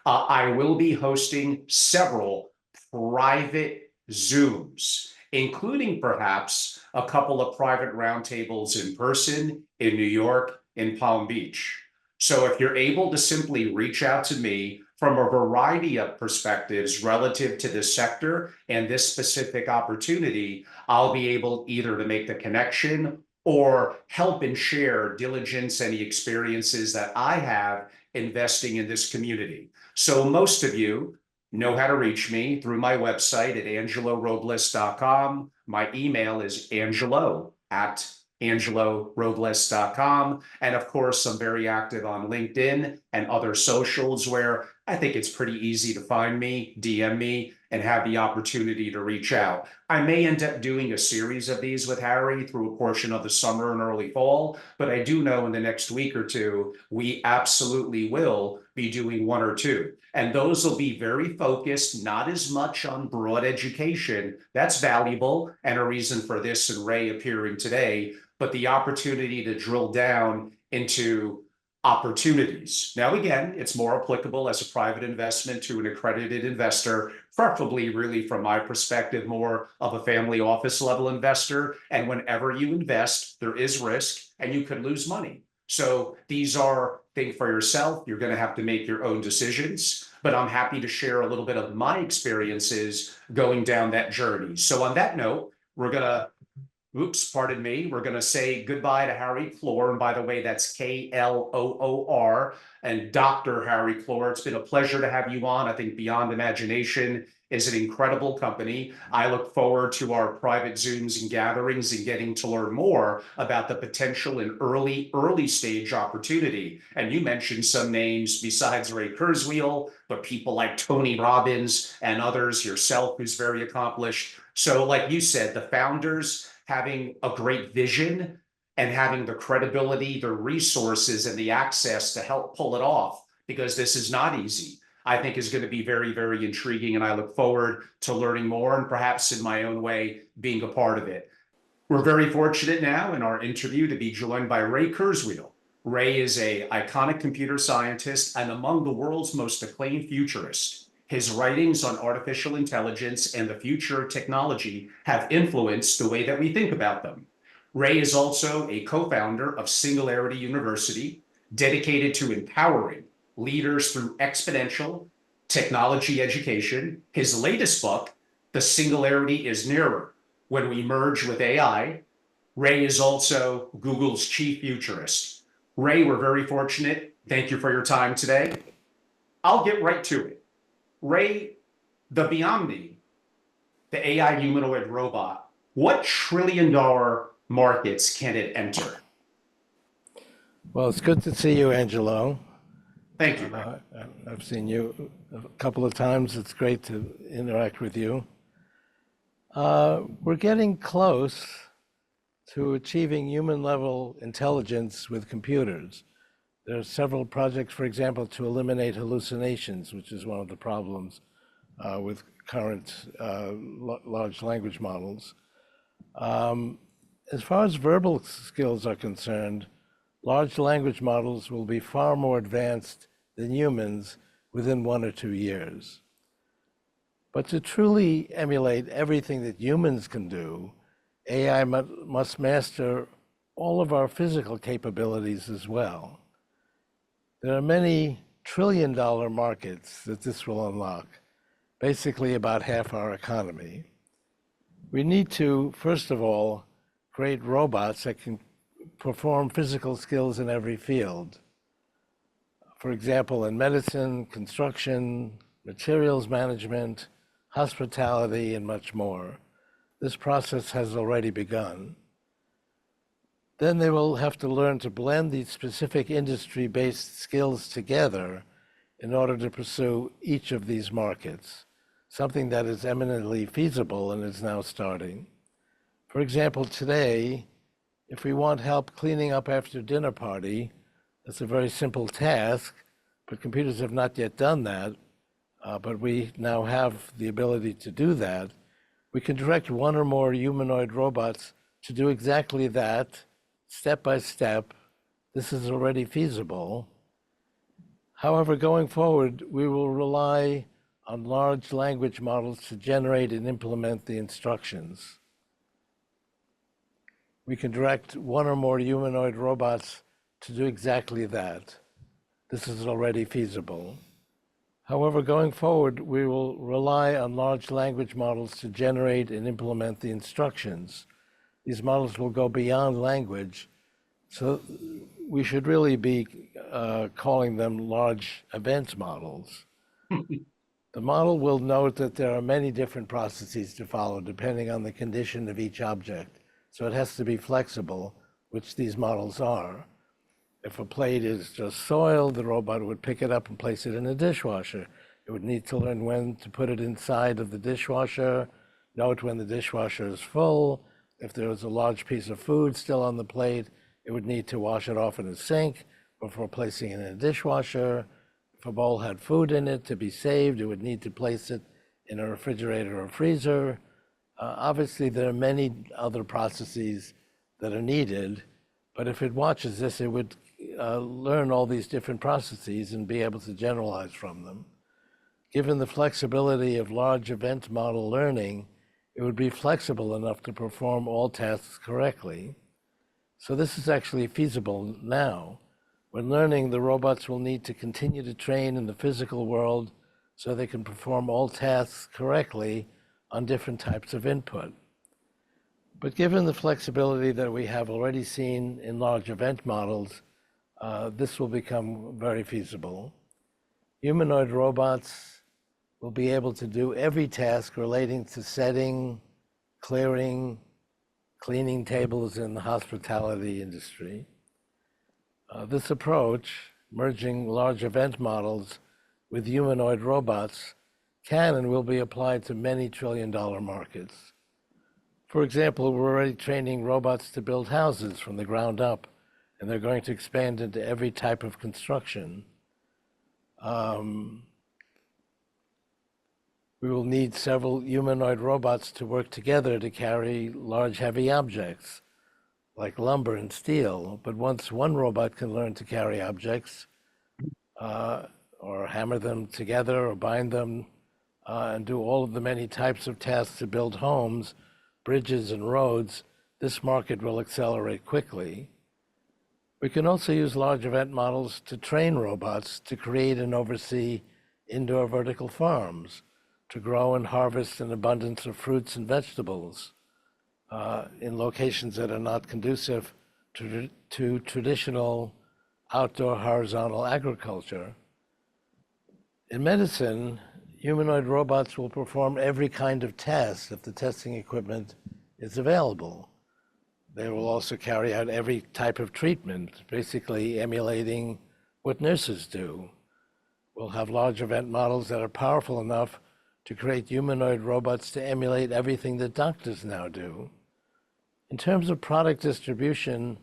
I will be hosting several private Zooms, including perhaps a couple of private roundtables in person in New York, in Palm Beach. So if you're able to simply reach out to me from a variety of perspectives relative to this sector and this specific opportunity, I'll be able either to make the connection or help and share diligence and the experiences that I have investing in this community. So most of you know how to reach me through my website at angelorobles.com. My email is angelo@angelorobles.com. And of course, I'm very active on LinkedIn and other socials where I think it's pretty easy to find me, DM me, and have the opportunity to reach out. I may end up doing a series of these with Harry through a portion of the summer and early fall, but I do know in the next week or two, we absolutely will be doing one or two. And those will be very focused, not as much on broad education. That's valuable and a reason for this and Ray appearing today, but the opportunity to drill down into opportunities. Now, again, it's more applicable as a private investment to an accredited investor, preferably, really, from my perspective, more of a family office level investor. And whenever you invest, there is risk and you could lose money. So these are, think for yourself, you're going to have to make your own decisions. But I'm happy to share a little bit of my experiences going down that journey. So, on that note, we're going to oops, pardon me. We're going to say goodbye to Harry Kloor. And by the way, that's Kloor and Dr. Harry Kloor. It's been a pleasure to have you on. I think Beyond Imagination is an incredible company. I look forward to our private Zooms and gatherings and getting to learn more about the potential and early stage opportunity. And you mentioned some names besides Ray Kurzweil, but people like Tony Robbins and others, yourself, who's very accomplished. So like you said, the founders having a great vision and having the credibility, the resources, and the access to help pull it off, because this is not easy, I think is going to be very, very intriguing. And I look forward to learning more and perhaps in my own way being a part of it. We're very fortunate now in our interview to be joined by Ray Kurzweil. Ray is an iconic computer scientist and among the world's most acclaimed futurists. His writings on artificial intelligence and the future of technology have influenced the way that we think about them. Ray is also a co-founder of Singularity University, dedicated to empowering leaders through exponential technology education. His latest book, The Singularity Is Nearer, When We Merge with AI. Ray is also Google's chief futurist. Ray, we're very fortunate. Thank you for your time today. I'll get right to it. Ray, the Beyond Me, the AI humanoid robot, what trillion-dollar markets can it enter? Well, it's good to see you, Angelo. Thank you. I've seen you a couple of times. It's great to interact with you. We're getting close to achieving human-level intelligence with computers. There are several projects, for example, to eliminate hallucinations, which is one of the problems with current large language models. As far as verbal skills are concerned, large language models will be far more advanced than humans within 1 or 2 years. But to truly emulate everything that humans can do, AI must master all of our physical capabilities as well. There are many trillion-dollar markets that this will unlock, basically about half our economy. We need to, first of all, create robots that can perform physical skills in every field. For example, in medicine, construction, materials management, hospitality, and much more. This process has already begun. Then they will have to learn to blend these specific industry-based skills together in order to pursue each of these markets, something that is eminently feasible and is now starting. For example, today, if we want help cleaning up after dinner party, it's a very simple task, but computers have not yet done that, but we now have the ability to do that. We can direct one or more humanoid robots to do exactly that, step by step. This is already feasible. However, going forward, we will rely on large language models to generate and implement the instructions. We can direct one or more humanoid robots to do exactly that. This is already feasible. However, going forward, we will rely on large language models to generate and implement the instructions. These models will go beyond language, so we should really be calling them large events models. The model will note that there are many different processes to follow depending on the condition of each object, so it has to be flexible, which these models are. If a plate is just soiled, the robot would pick it up and place it in a dishwasher. It would need to learn when to put it inside of the dishwasher, note when the dishwasher is full. If there was a large piece of food still on the plate, it would need to wash it off in a sink before placing it in a dishwasher. If a bowl had food in it to be saved, it would need to place it in a refrigerator or freezer. Obviously, there are many other processes that are needed, but if it watches this, it would learn all these different processes and be able to generalize from them. Given the flexibility of large event model learning, it would be flexible enough to perform all tasks correctly. So this is actually feasible now. When learning, the robots will need to continue to train in the physical world so they can perform all tasks correctly on different types of input. But given the flexibility that we have already seen in large event models, this will become very feasible. Humanoid robots will be able to do every task relating to setting, clearing, cleaning tables in the hospitality industry. This approach, merging large event models with humanoid robots, can and will be applied to many trillion-dollar markets. For example, we're already training robots to build houses from the ground up, and they're going to expand into every type of construction. We will need several humanoid robots to work together to carry large, heavy objects, like lumber and steel. But once one robot can learn to carry objects, or hammer them together or bind them, and do all of the many types of tasks to build homes, bridges, and roads, this market will accelerate quickly. We can also use large event models to train robots to create and oversee indoor vertical farms, to grow and harvest an abundance of fruits and vegetables in locations that are not conducive to traditional outdoor horizontal agriculture. In medicine, humanoid robots will perform every kind of task if the testing equipment is available. They will also carry out every type of treatment, basically emulating what nurses do. We'll have large event models that are powerful enough to create humanoid robots to emulate everything that doctors now do. In terms of product distribution,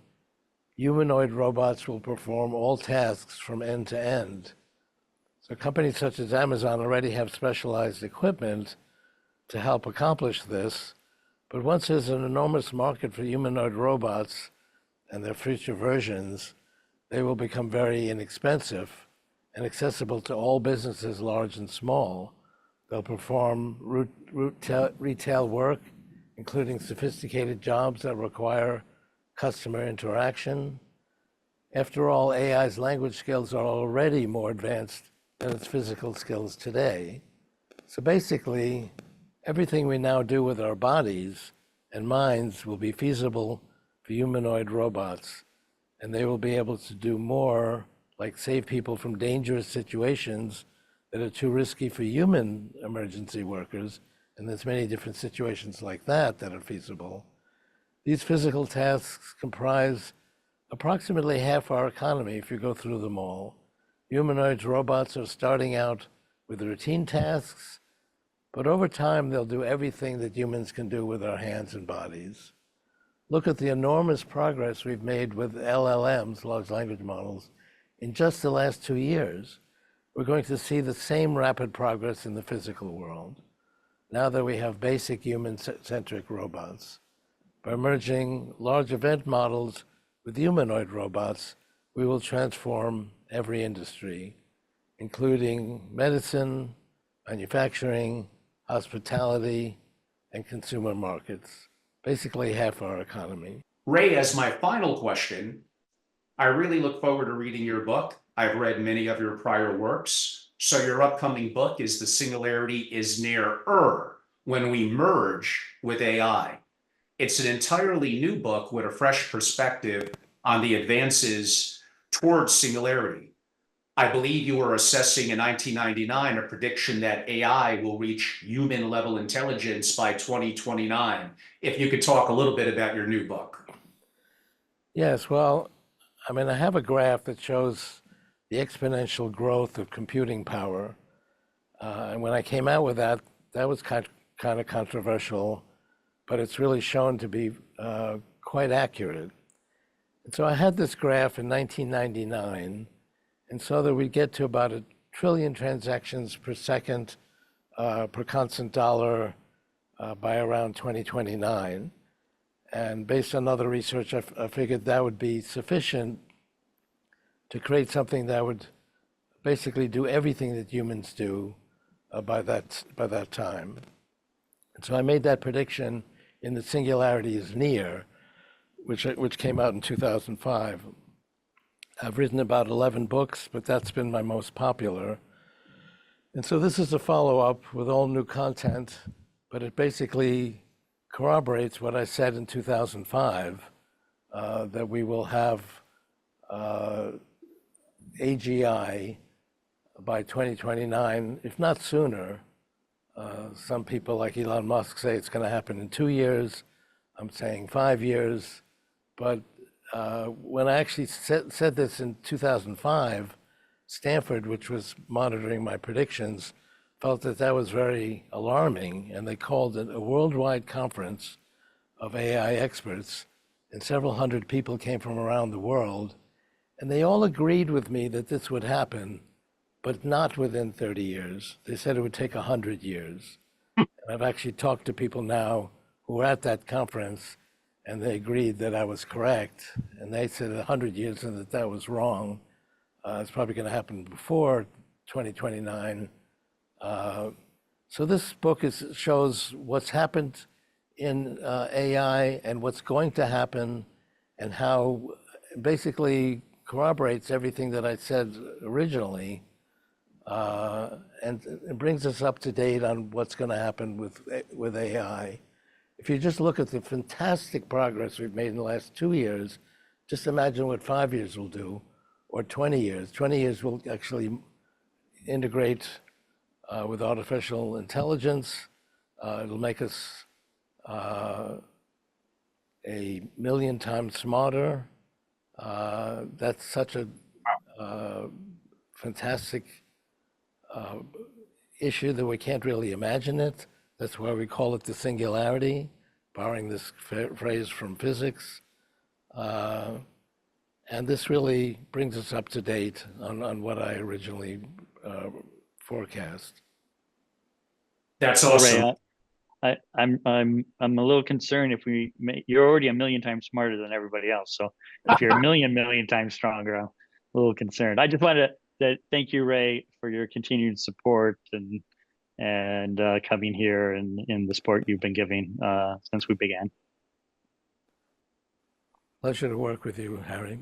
humanoid robots will perform all tasks from end to end. So companies such as Amazon already have specialized equipment to help accomplish this, but once there's an enormous market for humanoid robots and their future versions, they will become very inexpensive and accessible to all businesses, large and small. They'll perform retail work, including sophisticated jobs that require customer interaction. After all, AI's language skills are already more advanced than its physical skills today. So basically, everything we now do with our bodies and minds will be feasible for humanoid robots, and they will be able to do more, like save people from dangerous situations that are too risky for human emergency workers, and there's many different situations like that that are feasible. These physical tasks comprise approximately half our economy if you go through them all. Humanoid robots are starting out with routine tasks, but over time they'll do everything that humans can do with our hands and bodies. Look at the enormous progress we've made with LLMs, large language models, in just the last 2 years. We're going to see the same rapid progress in the physical world, now that we have basic human-centric robots. By merging large event models with humanoid robots, we will transform every industry, including medicine, manufacturing, hospitality, and consumer markets, basically half our economy. Ray, as my final question, I really look forward to reading your book. I've read many of your prior works. So your upcoming book is The Singularity Is Nearer, When We Merge with AI. It's an entirely new book with a fresh perspective on the advances towards singularity. I believe you were assessing in 1999 a prediction that AI will reach human level intelligence by 2029. If you could talk a little bit about your new book. Yes, well, I mean, I have a graph that shows the exponential growth of computing power. And when I came out with that, that was kind of controversial, but it's really shown to be quite accurate. And so I had this graph in 1999, and so that we get to about 1 trillion transactions per second per constant dollar by around 2029. And based on other research, I figured that would be sufficient to create something that would basically do everything that humans do by that time. And so I made that prediction in the Singularity Is Nearer, which came out in 2005. I've written about 11 books, but that's been my most popular. And so this is a follow-up with all new content, but it basically corroborates what I said in 2005, that we will have AGI by 2029, if not sooner. Some people like Elon Musk say it's going to happen in 2 years. I'm saying 5 years. But when I actually said this in 2005, Stanford, which was monitoring my predictions, felt that that was very alarming, and they called it a worldwide conference of AI experts, and several hundred people came from around the world, and they all agreed with me that this would happen, but not within 30 years. They said it would take 100 years. And I've actually talked to people now who were at that conference, and they agreed that I was correct, and they said 100 years and that that was wrong. It's probably going to happen before 2029. So this book shows what's happened in AI and what's going to happen, and how basically corroborates everything that I said originally, and it brings us up to date on what's going to happen with AI. If you just look at the fantastic progress we've made in the last 2 years, just imagine what 5 years will do, or 20 years. 20 years will actually integrate with artificial intelligence. It'll make us a million times smarter. That's such a fantastic issue that we can't really imagine it. That's why we call it the singularity, borrowing this phrase from physics. And this really brings us up to date on what I originally forecast. That's awesome. Ray, I'm a little concerned if you're already a million times smarter than everybody else. So if you're a million times stronger, I'm a little concerned. I just wanted to thank you, Ray, for your continued support and coming here and in the support you've been giving since we began. Pleasure to work with you, Harry.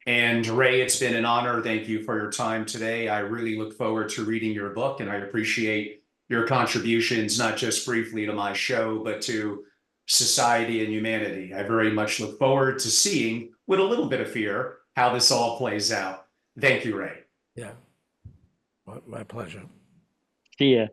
And Ray, it's been an honor. Thank you for your time today. I really look forward to reading your book, and I appreciate your contributions, not just briefly to my show, but to society and humanity. I very much look forward to seeing, with a little bit of fear, how this all plays out. Thank you, Ray. Yeah, my pleasure. See ya.